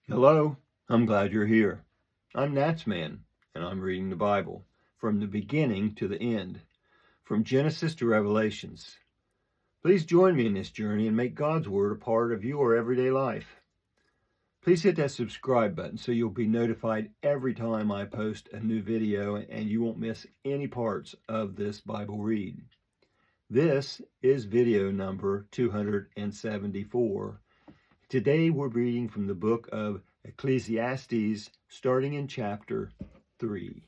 Hello, I'm glad you're here. I'm NatsMan, and I'm reading the Bible from the beginning to the end, from Genesis to Revelations. Please join me in this journey and make God's Word a part of your everyday life. Please hit that subscribe button so you'll be notified every time I post a new video and you won't miss any parts of this Bible read. This is video number 274. Today we're reading from the book of Ecclesiastes, starting in chapter 3.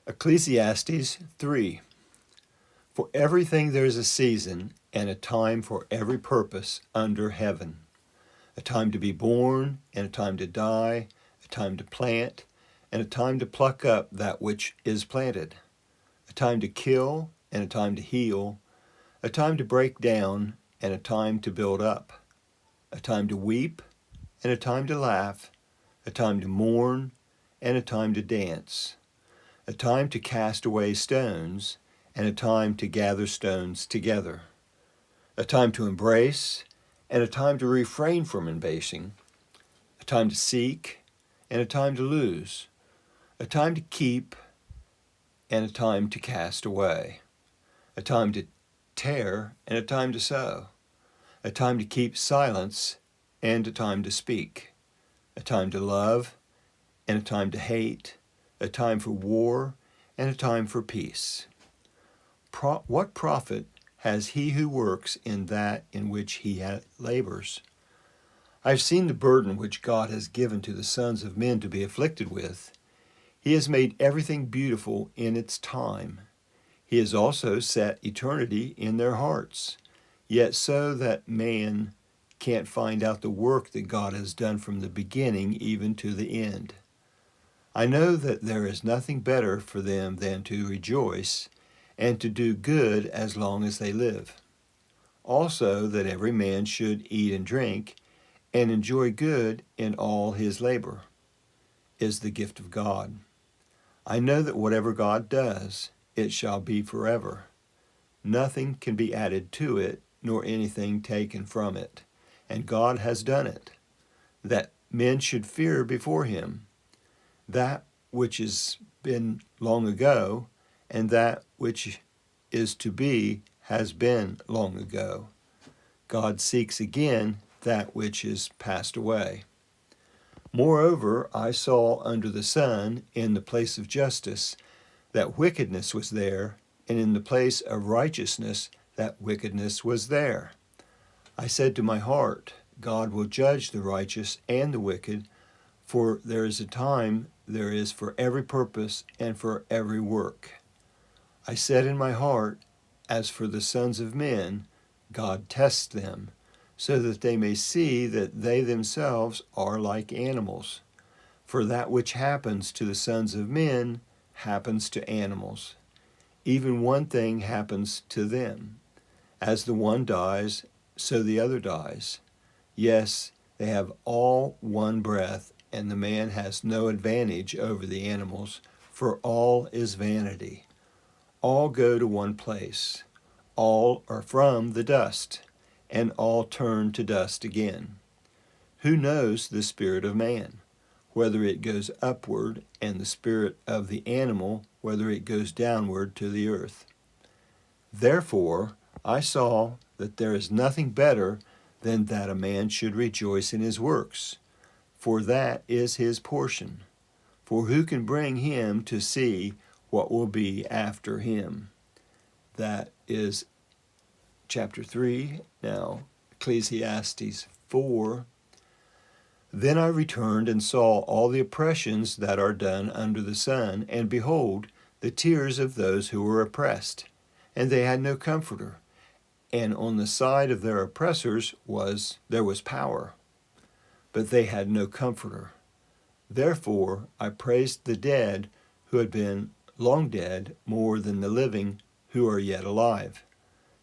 Ecclesiastes 3. For everything there is a season and a time for every purpose under heaven. A time to be born and a time to die, a time to plant and a time to pluck up that which is planted. A time to kill and a time to heal, a time to break down and a time to build up. A time to weep and a time to laugh, a time to mourn and a time to dance, a time to cast away stones and a time to gather stones together, a time to embrace and a time to refrain from embracing, a time to seek and a time to lose, a time to keep and a time to cast away, a time to tear and a time to sow, a time to keep silence and a time to speak, a time to love and a time to hate, a time for war and a time for peace. What profit has he who works in that in which he labors? I have seen the burden which God has given to the sons of men to be afflicted with. He has made everything beautiful in its time. He has also set eternity in their hearts, yet so that man can't find out the work that God has done from the beginning even to the end. I know that there is nothing better for them than to rejoice and to do good as long as they live. Also that every man should eat and drink and enjoy good in all his labor is the gift of God. I know that whatever God does, it shall be forever. Nothing can be added to it, nor anything taken from it. And God has done it, that men should fear before him, that which has been long ago, and that which is to be has been long ago. God seeks again that which is passed away. Moreover, I saw under the sun, in the place of justice, that wickedness was there, and in the place of righteousness, that wickedness was there. I said to my heart, God will judge the righteous and the wicked, for there is a time there is for every purpose and for every work. I said in my heart, as for the sons of men, God tests them, so that they may see that they themselves are like animals. For that which happens to the sons of men happens to animals. Even one thing happens to them. As the one dies, so the other dies. Yes, they have all one breath, and the man has no advantage over the animals, for all is vanity. All go to one place. All are from the dust, and all turn to dust again. Who knows the spirit of man, whether it goes upward, and the spirit of the animal, whether it goes downward to the earth? Therefore, I saw that there is nothing better than that a man should rejoice in his works, for that is his portion. For who can bring him to see what will be after him? That is chapter 3. Now, Ecclesiastes 4. Then I returned and saw all the oppressions that are done under the sun, and behold, the tears of those who were oppressed, and they had no comforter. And on the side of their oppressors there was power, but they had no comforter. Therefore I praised the dead who had been long dead more than the living who are yet alive.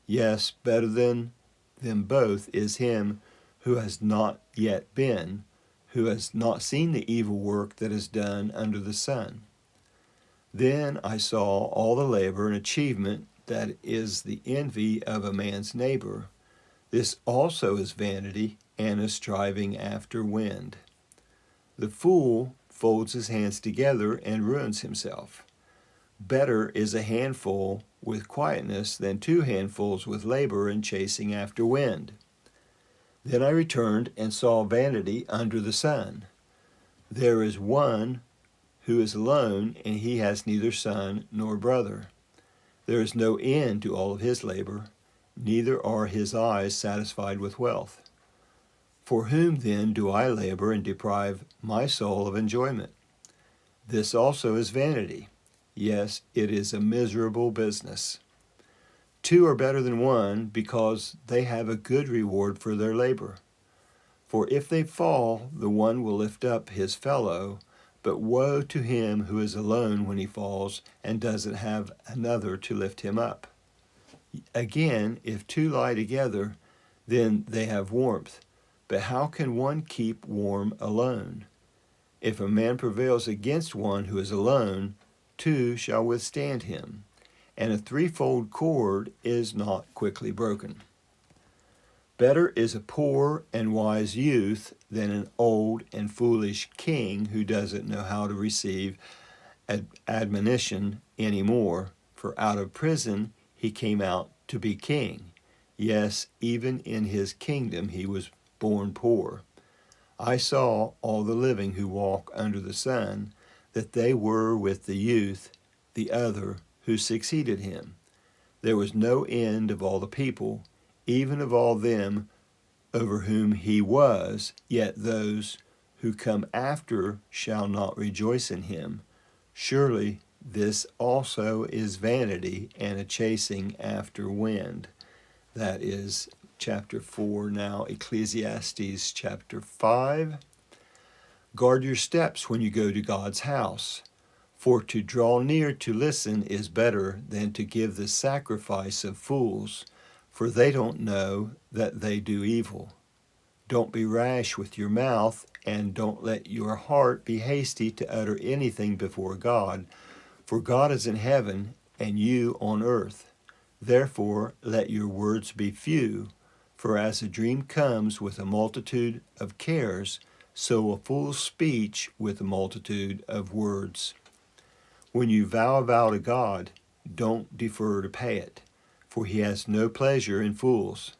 Yes, better than them both is him who has not yet been, who has not seen the evil work that is done under the sun. Then I saw all the labor and achievement that is the envy of a man's neighbor. This also is vanity and a striving after wind. The fool folds his hands together and ruins himself. Better is a handful with quietness than 2 handfuls with labor and chasing after wind. Then I returned and saw vanity under the sun. There is one who is alone, and he has neither son nor brother. There is no end to all of his labor, neither are his eyes satisfied with wealth. For whom then do I labor and deprive my soul of enjoyment? This also is vanity. Yes, it is a miserable business. 2 are better than 1 because they have a good reward for their labor. For if they fall, the one will lift up his fellow, but woe to him who is alone when he falls and doesn't have another to lift him up. Again, if 2 lie together, then they have warmth. But how can one keep warm alone? If a man prevails against one who is alone, 2 shall withstand him, and a 3-fold cord is not quickly broken. Better is a poor and wise youth than an old and foolish king who doesn't know how to receive admonition anymore, for out of prison he came out to be king. Yes, even in his kingdom he was born poor. I saw all the living who walk under the sun, that they were with the youth, the other, who succeeded him. There was no end of all the people, even of all them over whom he was, yet those who come after shall not rejoice in him. Surely this also is vanity and a chasing after wind. That is chapter 4. Now Ecclesiastes chapter 5. Guard your steps when you go to God's house, for to draw near to listen is better than to give the sacrifice of fools, for they don't know that they do evil. Don't be rash with your mouth, and don't let your heart be hasty to utter anything before God, for God is in heaven and you on earth. Therefore let your words be few, for as a dream comes with a multitude of cares, so a fool's speech with a multitude of words. When you vow a vow to God, don't defer to pay it, for he has no pleasure in fools.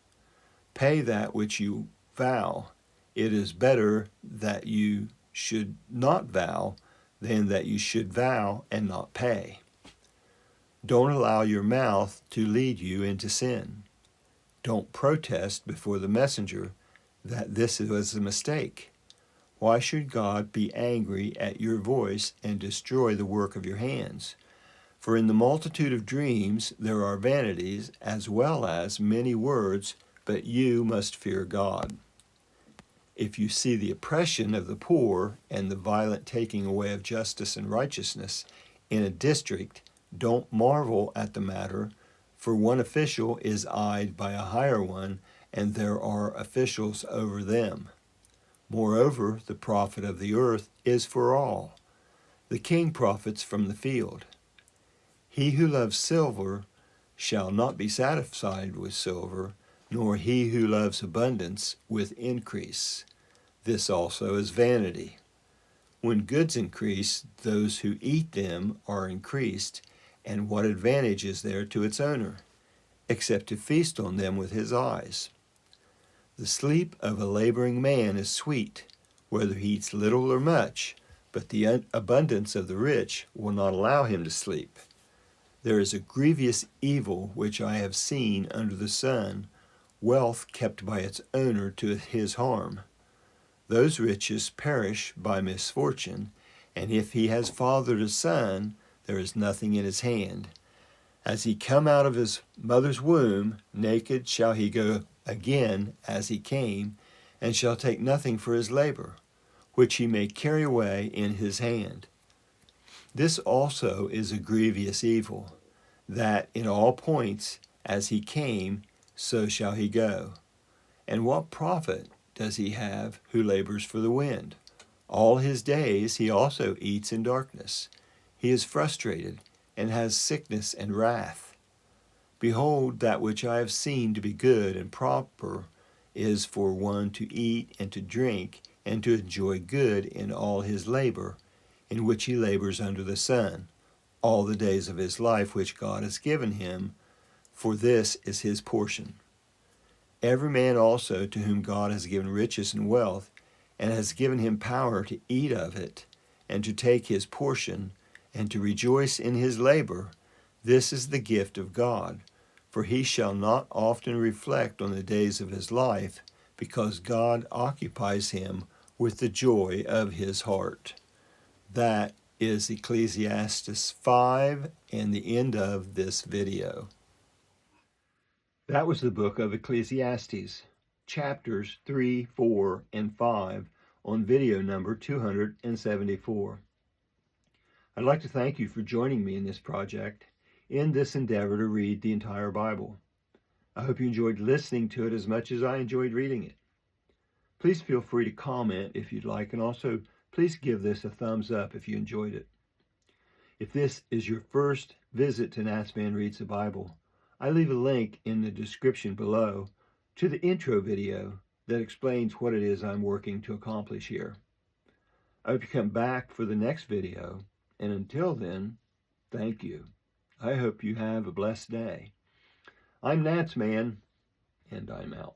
Pay that which you vow. It is better that you should not vow than that you should vow and not pay. Don't allow your mouth to lead you into sin. Don't protest before the messenger that this was a mistake. Why should God be angry at your voice and destroy the work of your hands? For in the multitude of dreams there are vanities as well as many words, but you must fear God. If you see the oppression of the poor and the violent taking away of justice and righteousness in a district, don't marvel at the matter, for one official is eyed by a higher one, and there are officials over them. Moreover, the profit of the earth is for all. The king profits from the field. He who loves silver shall not be satisfied with silver, nor he who loves abundance with increase. This also is vanity. When goods increase, those who eat them are increased, and what advantage is there to its owner, except to feast on them with his eyes? The sleep of a laboring man is sweet, whether he eats little or much, but the abundance of the rich will not allow him to sleep. There is a grievous evil which I have seen under the sun, wealth kept by its owner to his harm. Those riches perish by misfortune, and if he has fathered a son, there is nothing in his hand. As he come out of his mother's womb, naked shall he go again as he came, and shall take nothing for his labor, which he may carry away in his hand. This also is a grievous evil, that in all points as he came, so shall he go. And what profit does he have who labors for the wind? All his days he also eats in darkness. He is frustrated, and has sickness and wrath. Behold, that which I have seen to be good and proper is for one to eat and to drink and to enjoy good in all his labor, in which he labors under the sun, all the days of his life which God has given him, for this is his portion. Every man also to whom God has given riches and wealth, and has given him power to eat of it, and to take his portion, and to rejoice in his labor, this is the gift of God. For he shall not often reflect on the days of his life, because God occupies him with the joy of his heart. That is Ecclesiastes 5 and the end of this video. That was the book of Ecclesiastes, chapters 3, 4, and 5 on video number 274. I'd like to thank you for joining me in this project, in this endeavor to read the entire Bible. I hope you enjoyed listening to it as much as I enjoyed reading it. Please feel free to comment if you'd like, and also please give this a thumbs up if you enjoyed it. If this is your first visit to NatsMan Reads the Bible, I leave a link in the description below to the intro video that explains what it is I'm working to accomplish here. I hope you come back for the next video, and until then, thank you. I hope you have a blessed day. I'm NatsMan, and I'm out.